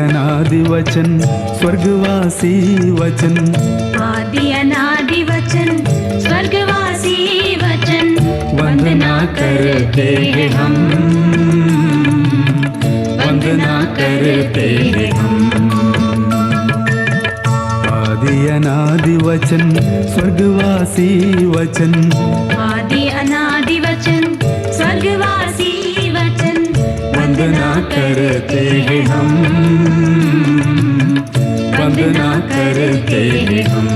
अनादि वचन स्वर्गवासी वचन, आदि अनादि वचन स्वर्गवासी वचन, वंदना करते हैं हम, वंदना करते हैं हम। आदि अनादि वचन स्वर्गवासी वचन, आदि अनादि वचन स्वर्गवासी वचन, वंदना करते हैं हम, वंदना करते हैं हम।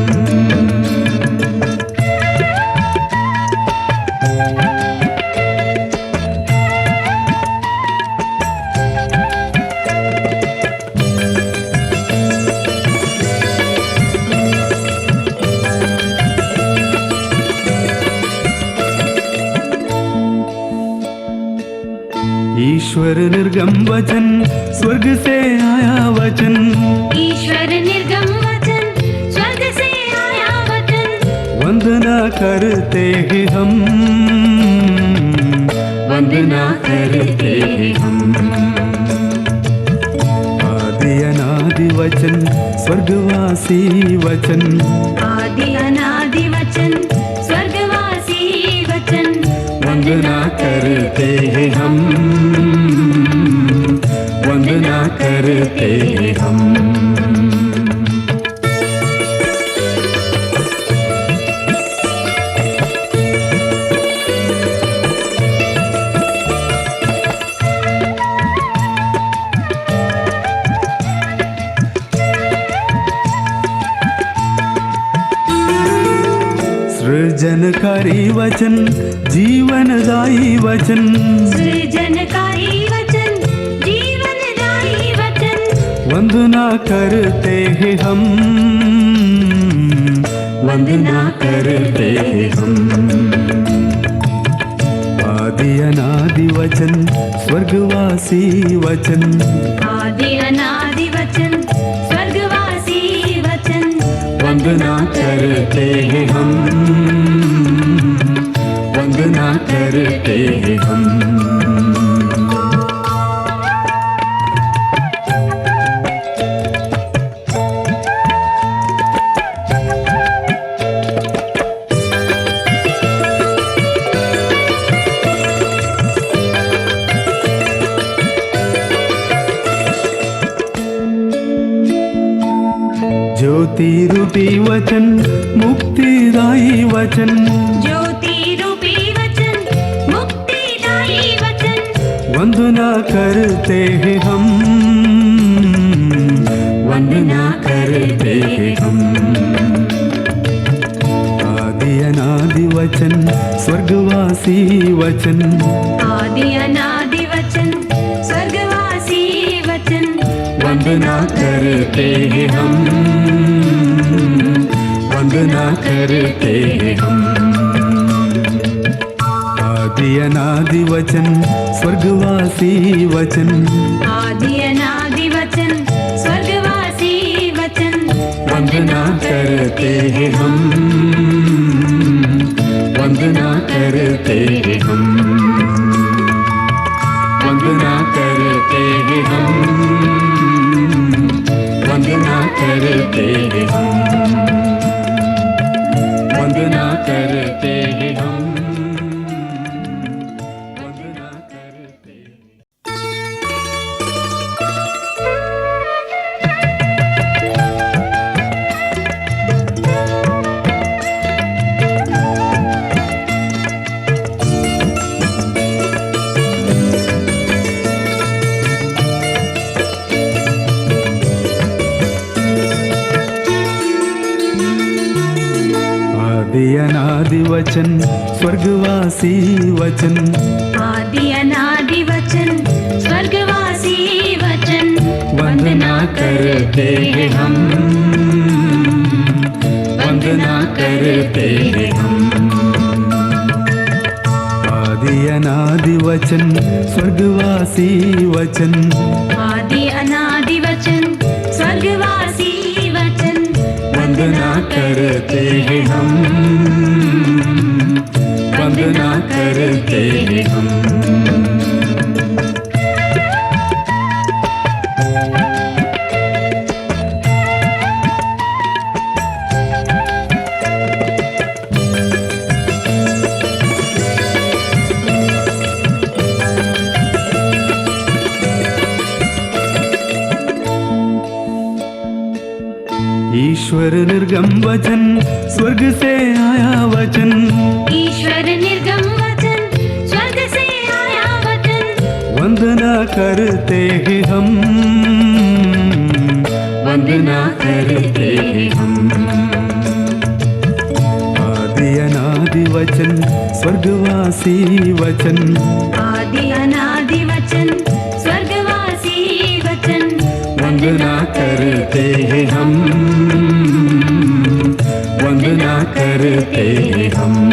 ईश्वर निर्गम वचन स्वर्ग से आया वचन, ईश्वर निर्गम वचन स्वर्ग से आया वचन, वंदना करते हैं हम, वंदना करते हैं हम। आदि अनादि वचन स्वर्गवासी वचन, आदि अनादि वचन स्वर्गवासी वचन, वंदना करते हैं हम, वंदना करते हैं हम। सृजनकारी वचन जीवनदायी वचन, सृजनकारी वचन जीवनदायी वचन, वंदना करते हैं हम, वंदना करते हैं हम। आदि अनादि वचन स्वर्गवासी वचन, आदि अनादि वचन स्वर्गवासी वचन, वंदना करते हैं हम, वंदना करते हैं हम। ज्योति रूपी वचन मुक्तिदायी वचन, ज्योति रूपी वचन मुक्तिदायी वचन, वंदना करते हैं हम, वंदना करते हैं हम। आदि अनादि वचन स्वर्गवासी वचन, आदि अनादि वचन स्वर्गवासी वचन, वंदना करते हैं हम, वंदना करते हैं हम। आदि अनादि वचन स्वर्गवासी वचन, आदि अनादि वचन स्वर्गवासी वचन, वंदना करते हैं हम, वंदना करते हैं हम, वंदना करते हैं हम, वंदना करते हैं हम, वंदना करते हैं हम, वंदना करते हैं। आदि अनादि वचन स्वर्गवासी वचन, आदि अनादि वचन स्वर्गवासी वचन, वंदना करते हैं हम, वंदना करते हैं हम। आदि अनादि वचन स्वर्गवासी वचन, आदि अनादि वचन स्वर्गवासी वचन, वंदना करते हैं हम, वंदना करते हैं हम। ईश्वर निर्गम वचन स्वर्ग से आया वचन ईश्वर निर्गम वचन स्वर्ग से आया वचन वंदना करते हैं हम वंदना करते हैं हम आदि अनादि वचन स्वर्गवासी वचन आदि अनादि वचन स्वर्गवासी वचन वंदना करते हैं हम वंदना करते हैं हम